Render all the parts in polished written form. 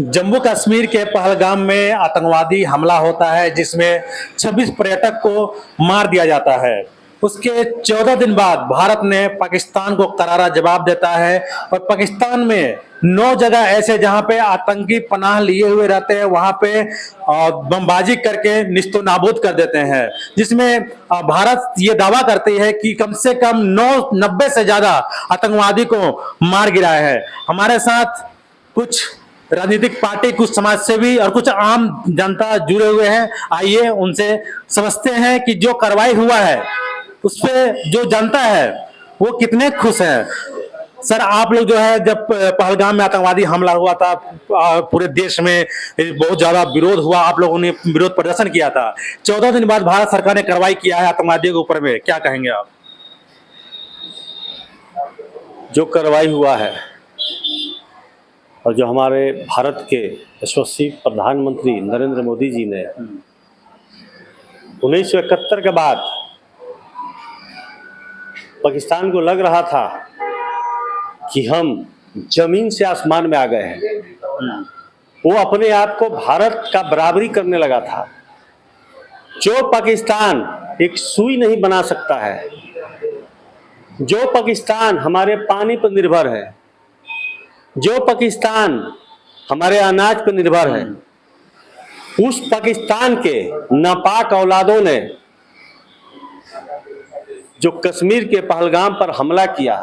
जम्मू कश्मीर के पहलगाम में आतंकवादी हमला होता है जिसमें 26 पर्यटक को मार दिया जाता है। उसके 14 दिन बाद भारत ने पाकिस्तान को करारा जवाब देता है और पाकिस्तान में 9 जगह ऐसे जहां पे आतंकी पनाह लिए हुए रहते हैं वहां पे बमबाजी करके निस्तो नाबूद कर देते हैं, जिसमें भारत ये दावा करती है कि कम से कम 90 से ज्यादा आतंकवादी को मार गिराया है। हमारे साथ कुछ राजनीतिक पार्टी, कुछ समाजसेवी और कुछ आम जनता जुड़े हुए हैं। आइए उनसे समझते हैं कि जो कार्रवाई हुआ है उस पे जो जनता है वो कितने खुश है। सर, आप लोग जो है जब पहलगाम में आतंकवादी हमला हुआ था पूरे देश में बहुत ज्यादा विरोध हुआ, आप लोगों ने विरोध प्रदर्शन किया था। 14 दिन बाद भारत सरकार ने कार्रवाई किया है आतंकवादियों के ऊपर में, क्या कहेंगे आप? जो कार्रवाई हुआ है और जो हमारे भारत के यशस्वी प्रधानमंत्री नरेंद्र मोदी जी ने 1971 के बाद पाकिस्तान को लग रहा था कि हम जमीन से आसमान में आ गए हैं, वो अपने आप को भारत का बराबरी करने लगा था। जो पाकिस्तान एक सुई नहीं बना सकता है, जो पाकिस्तान हमारे पानी पर निर्भर है, जो पाकिस्तान हमारे अनाज पर निर्भर है, उस पाकिस्तान के नापाक औलादों ने जो कश्मीर के पहलगाम पर हमला किया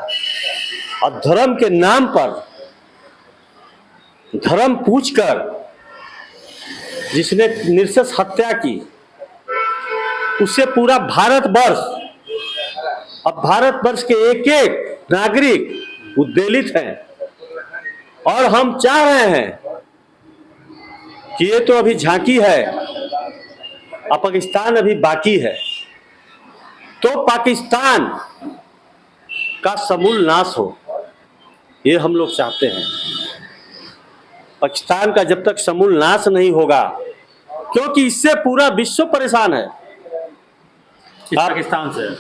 और धर्म के नाम पर धर्म पूछकर जिसने निर्शंस हत्या की, उससे पूरा भारतवर्ष, अब भारतवर्ष के एक एक नागरिक उद्वेलित हैं। और हम चाह रहे हैं कि ये तो अभी झांकी है और पाकिस्तान अभी बाकी है। तो पाकिस्तान का समूल नाश हो, ये हम लोग चाहते हैं। पाकिस्तान का जब तक समूल नाश नहीं होगा, क्योंकि इससे पूरा विश्व परेशान है,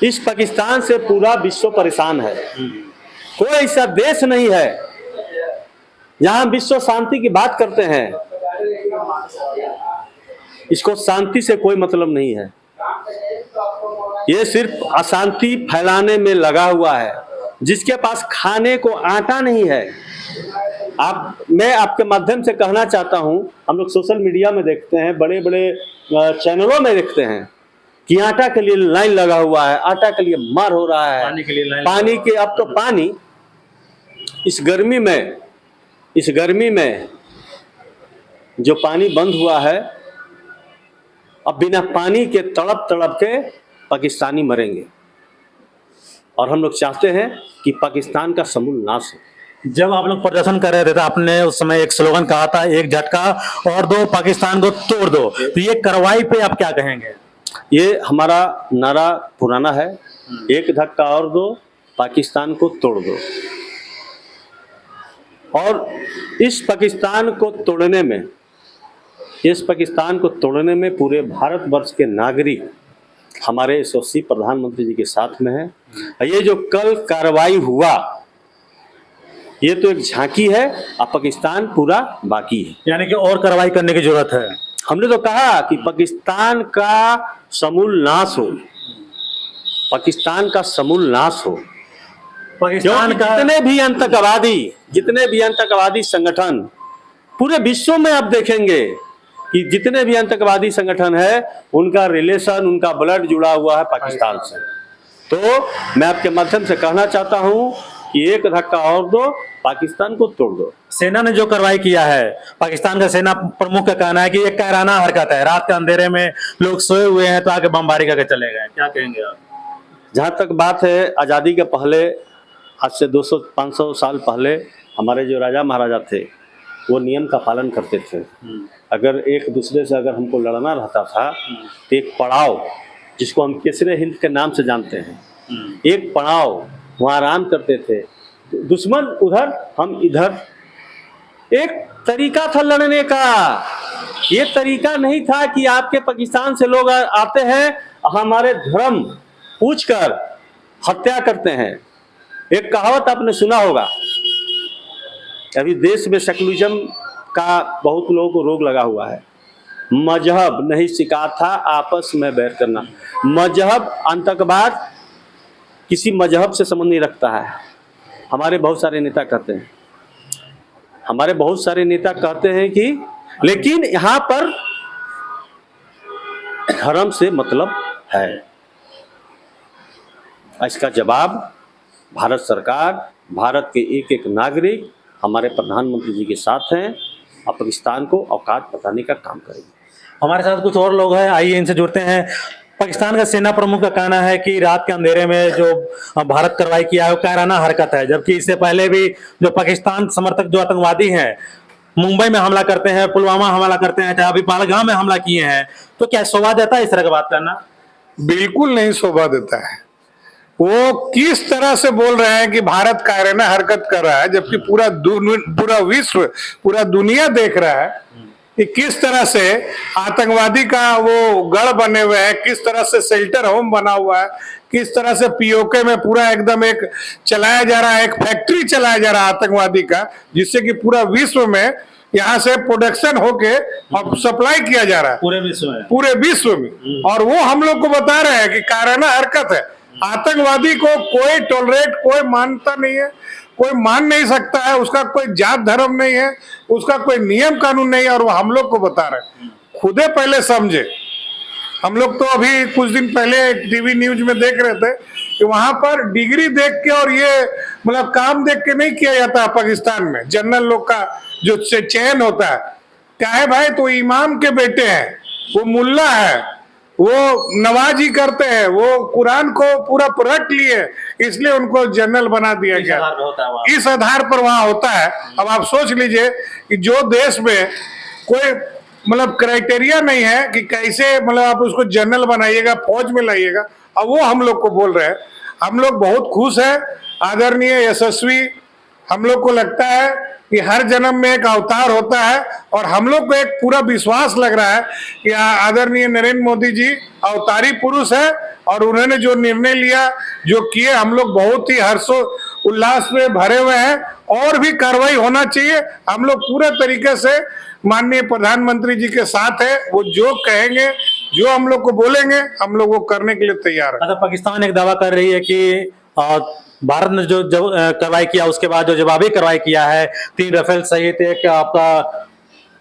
इस पाकिस्तान से पूरा विश्व परेशान है। कोई ऐसा देश नहीं है जहां विश्व शांति की बात करते हैं, इसको शांति से कोई मतलब नहीं है। ये सिर्फ अशांति फैलाने में लगा हुआ है। जिसके पास खाने को आटा नहीं है, मैं आपके माध्यम से कहना चाहता हूं, हम लोग सोशल मीडिया में देखते हैं, बड़े बड़े चैनलों में देखते हैं कि आटा के लिए लाइन लगा हुआ है, आटा के लिए मार हो रहा है, पानी के अब तो पानी इस गर्मी में जो पानी बंद हुआ है, अब बिना पानी के तड़प तड़प के पाकिस्तानी मरेंगे। और हम लोग चाहते हैं कि पाकिस्तान का समूल नाश हो। जब आप लोग प्रदर्शन कर रहे थे तो आपने उस समय एक स्लोगन कहा था, एक झटका और दो, पाकिस्तान को तोड़ दो। तो ये कार्रवाई पे आप क्या कहेंगे? ये हमारा नारा पुराना है, एक धक्का और दो, पाकिस्तान को तोड़ दो। और इस पाकिस्तान को तोड़ने में पूरे भारतवर्ष के नागरिक हमारे यशस्वी प्रधानमंत्री जी के साथ में है। ये जो कल कार्रवाई हुआ, ये तो एक झांकी है, और पाकिस्तान पूरा बाकी है। यानी कि और कार्रवाई करने की जरूरत है। हमने तो कहा कि पाकिस्तान का समूल नाश हो, पाकिस्तान का समूल नाश हो। पाकिस्तान का जितने भी आतंकवादी संगठन पूरे विश्व में आप देखेंगे कि जितने भी आतंकवादी संगठन है, उनका रिलेशन, उनका ब्लड जुड़ा हुआ है पाकिस्तान से। तो मैं आपके माध्यम से कहना चाहता हूं कि एक धक्का और दो, पाकिस्तान को तोड़ दो। सेना ने जो कार्रवाई किया है, पाकिस्तान का सेना प्रमुख का कहना है कि एक कायराना हरकत है, रात के अंधेरे में लोग सोए हुए हैं तो आके बमबारी करके चले गए, क्या कहेंगे आप? जहां तक बात है, आज़ादी के पहले, आज से 200-500 साल पहले हमारे जो राजा महाराजा थे, वो नियम का पालन करते थे। अगर एक दूसरे से अगर हमको लड़ना रहता था तो एक पड़ाव, जिसको हम केसरे हिंद के नाम से जानते हैं, एक पड़ाव वहाँ आराम करते थे। दुश्मन उधर, हम इधर। एक तरीका था लड़ने का। ये तरीका नहीं था कि आपके पाकिस्तान से लोग आते हैं, हमारे धर्म पूछकर हत्या करते हैं। एक कहावत आपने सुना होगा, अभी देश में सेकुलरिज्म का बहुत लोगों को रोग लगा हुआ है। मजहब नहीं सिखा था आपस में बैर करना। मजहब, आतंकवाद किसी मजहब से संबंध नहीं रखता है। हमारे बहुत सारे नेता कहते हैं, कि लेकिन यहाँ पर धर्म से मतलब है। इसका जवाब भारत सरकार, भारत के एक एक नागरिक हमारे प्रधानमंत्री जी के साथ हैं और पाकिस्तान को औकात बताने का काम करेंगे। हमारे साथ कुछ और लोग हैं, आइए इनसे जुड़ते हैं। पाकिस्तान का सेना प्रमुख का कहना है कि रात के अंधेरे में जो भारत कार्रवाई किया है वो कायराना हरकत है, जबकि इससे पहले भी जो पाकिस्तान समर्थक जो आतंकवादी हैं मुंबई में हमला करते हैं, पुलवामा हमला करते हैं, चाहे अभी पहलगाम में हमला किए हैं, तो क्या शोभा देता है इस तरह की बात करना? बिल्कुल नहीं शोभा देता है। वो किस तरह से बोल रहे हैं कि भारत कायराना हरकत कर रहा है, जबकि पूरा विश्व, पूरा दुनिया देख रहा है कि किस तरह से आतंकवादी का वो गढ़ बने हुए हैं, किस तरह से शेल्टर होम बना हुआ है, किस तरह से पीओके में पूरा एकदम एक चलाया जा रहा है, एक फैक्ट्री चलाया जा रहा है आतंकवादी का, जिससे कि पूरा विश्व में यहाँ से प्रोडक्शन होके और सप्लाई किया जा रहा है पूरे विश्व में। और वो हम लोग को बता रहे हैं कि कायराना हरकत है। आतंकवादी को कोई टॉलरेट, कोई मानता नहीं है, कोई मान नहीं सकता है, उसका कोई जात धर्म नहीं है, उसका कोई नियम कानून नहीं है, और वो हम लोग को बता रहे हैं। खुदे पहले समझे। हम लोग तो अभी कुछ दिन पहले टीवी न्यूज में देख रहे थे कि वहां पर डिग्री देख के और ये मतलब काम देख के नहीं किया जाता पाकिस्तान में। जनरल लोग का जो चयन होता है, क्या है भाई, तो इमाम के बेटे हैं, वो मुल्ला है, वो नमाजी करते हैं, वो कुरान को पूरा रट लिए, इसलिए उनको जनरल बना दिया गया। इस आधार पर वहां होता है। अब आप सोच लीजिए कि जो देश में कोई मतलब क्राइटेरिया नहीं है कि कैसे मतलब आप उसको जनरल बनाइएगा, फौज में लाइएगा, अब वो हम लोग को बोल रहे हैं। हम लोग बहुत खुश हैं, आदरणीय यशस्वी। हम लोग को लगता है कि हर जन्म में एक अवतार होता है, और हम लोग को एक पूरा विश्वास लग रहा है कि आदरणीय नरेंद्र मोदी जी अवतारी पुरुष है, और उन्होंने जो निर्णय लिया, जो किए, हम लोग बहुत ही हर्षो उल्लास में भरे हुए हैं। और भी कार्रवाई होना चाहिए। हम लोग पूरे तरीके से माननीय प्रधानमंत्री जी के साथ है। वो जो कहेंगे, जो हम लोग को बोलेंगे, हम लोग वो करने के लिए तैयार है। अच्छा, पाकिस्तान एक दावा कर रही है कि भारत ने जो कार्रवाई किया उसके बाद जो जवाबी कार्रवाई किया है, 3 राफेल सहित एक आपका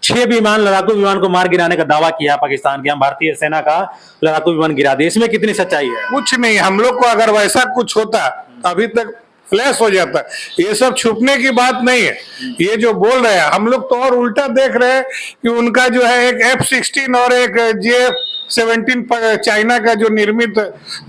6 विमान, लड़ाकू विमान को मार गिराने का दावा किया पाकिस्तान की। हम भारतीय सेना का लड़ाकू विमान गिरा दिए, इसमें कितनी सच्चाई है? कुछ नहीं। हम लोग को अगर वैसा कुछ होता अभी तक फ्लैश हो जाता। ये सब छुपने की बात नहीं है। ये जो बोल रहे हैं, हम लोग तो और उल्टा देख रहे हैं कि उनका जो है एक F-16 और एक J-17 चाइना का जो निर्मित,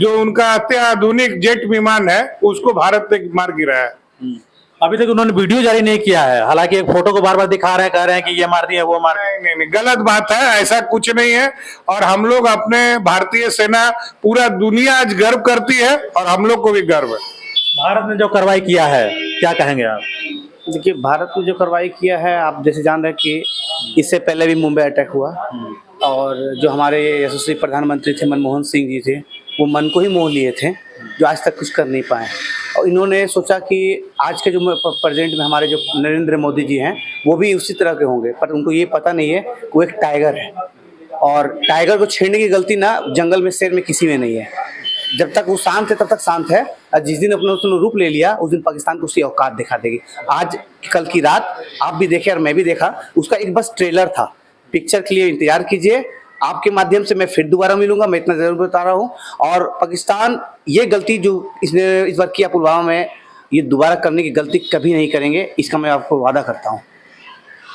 जो उनका अत्याधुनिक जेट विमान है, उसको भारत ने मार गिराया है। अभी तक उन्होंने वीडियो जारी नहीं किया है, हालांकि एक फोटो को बार बार दिखा रहे हैं, कह रहे हैं कि ये मार दिया, वो मार। नहीं, गलत बात है, ऐसा कुछ नहीं है। और हम लोग अपने भारतीय सेना, पूरा दुनिया आज गर्व करती है, और हम लोग को भी गर्व है। भारत ने जो कार्रवाई किया है, क्या कहेंगे आप? देखिए, भारत ने जो कार्रवाई किया है, आप जैसे जान रहे हैं कि इससे पहले भी मुंबई अटैक हुआ, और जो हमारे यशस्वी प्रधानमंत्री थे मनमोहन सिंह जी थे, वो मन को ही मोह लिए थे, जो आज तक कुछ कर नहीं पाए। और इन्होंने सोचा कि आज के जो प्रेजेंट में हमारे जो नरेंद्र मोदी जी हैं, वो भी उसी तरह के होंगे, पर उनको ये पता नहीं है कि वो एक टाइगर है, और टाइगर को छेड़ने की गलती ना जंगल में, शेर में किसी में नहीं है। जब तक वो शांत है तब तक शांत है, और जिस दिन अपने उसने रूप ले लिया, उस दिन पाकिस्तान को उसकी औकात दिखा देगी। आज कल की रात आप भी देखे और मैं भी देखा, उसका एक बस ट्रेलर था। पिक्चर के लिए इंतजार कीजिए, आपके माध्यम से मैं फिर दोबारा मिलूंगा, मैं इतना जरूर बता रहा हूँ। और पाकिस्तान ये गलती जो इसने इस बार किया पुलवामा में, ये दोबारा करने की गलती कभी नहीं करेंगे, इसका मैं आपको वादा करता हूँ।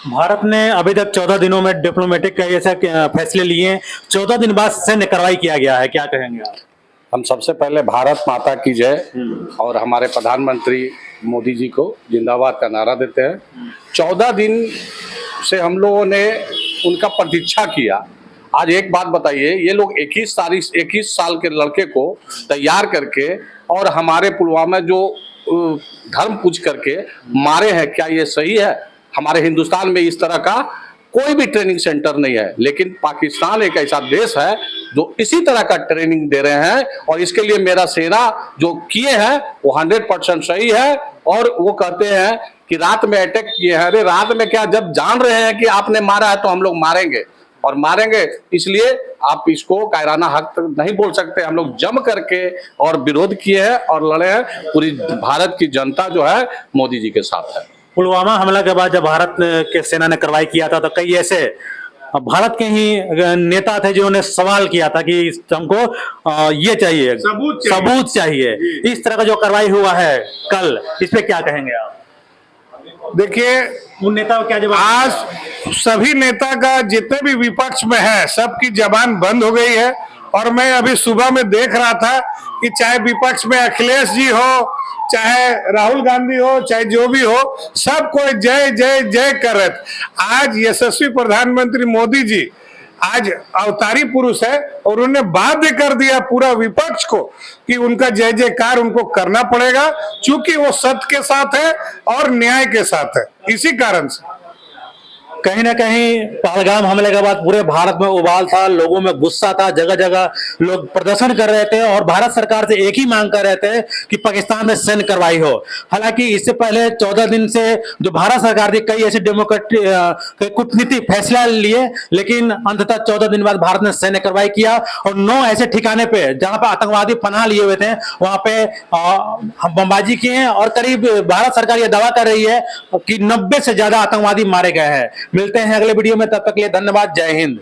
भारत ने अभी तक 14 दिनों में डिप्लोमेटिक ऐसे फैसले लिए, 14 दिन बाद सैन्य कार्रवाई किया गया है, क्या कहेंगे आप? हम सबसे पहले भारत माता की जय और हमारे प्रधानमंत्री मोदी जी को जिंदाबाद का नारा देते हैं। 14 दिन से हम लोगों ने उनका प्रतीक्षा किया। आज एक बात बताइए, ये लोग 21 साल के लड़के को तैयार करके और हमारे पुलवामा जो धर्म पूछ करके मारे हैं, क्या ये सही है? हमारे हिंदुस्तान में इस तरह का कोई भी ट्रेनिंग सेंटर नहीं है, लेकिन पाकिस्तान एक ऐसा देश है जो इसी तरह का ट्रेनिंग दे रहे हैं, और इसके लिए मेरा सेना जो किए हैं वो 100% सही है। और वो कहते हैं कि रात में अटैक किए हैं। अरे रात में क्या, जब जान रहे हैं कि आपने मारा है तो हम लोग मारेंगे और मारेंगे, इसलिए आप इसको कायराना हक तक नहीं बोल सकते। हम लोग जम करके और विरोध किए हैं और लड़े हैं। पूरी भारत की जनता जो है मोदी जी के साथ है। पुलवामा हमला के बाद जब भारत के सेना ने कार्रवाई किया था तो कई ऐसे भारत के ही नेता थे जिन्होंने सवाल किया था कि हमको ये चाहिए, सबूत चाहिए। इस तरह का जो कार्रवाई हुआ है कल, इस पे क्या कहेंगे आप? देखिए, उन नेताओं को क्या जवाब? आज सभी नेता का जितने भी विपक्ष में है सबकी जबान बंद हो गई है। और मैं अभी सुबह में देख रहा था कि चाहे विपक्ष में अखिलेश जी हो, चाहे राहुल गांधी हो, चाहे जो भी हो, सब कोई जय जय जय कर रहे थे। आज यशस्वी प्रधानमंत्री मोदी जी आज अवतारी पुरुष है और उन्होंने बाध्य कर दिया पूरा विपक्ष को कि उनका जय जयकार उनको करना पड़ेगा, क्योंकि वो सत्य के साथ है और न्याय के साथ है। इसी कारण से कहीं ना कहीं पहलगाम हमले के बाद पूरे भारत में उबाल था, लोगों में गुस्सा था, जगह जगह लोग प्रदर्शन कर रहे थे और भारत सरकार से एक ही मांग कर रहे थे कि पाकिस्तान में सैन्य कार्रवाई हो। हालांकि इससे पहले 14 दिन से जो भारत सरकार थी कई ऐसे डेमोक्रेटिक कूटनीतिक फैसला लिए, लेकिन अंततः 14 दिन बाद भारत ने सैन्य कार्रवाई किया और 9 ऐसे ठिकाने पे जहां पर आतंकवादी पनाह लिए हुए थे वहां पे बमबाजी किए हैं और करीब भारत सरकार यह दावा कर रही है कि 90 से ज्यादा आतंकवादी मारे गए हैं। मिलते हैं अगले वीडियो में, तब तक के लिए धन्यवाद। जय हिंद।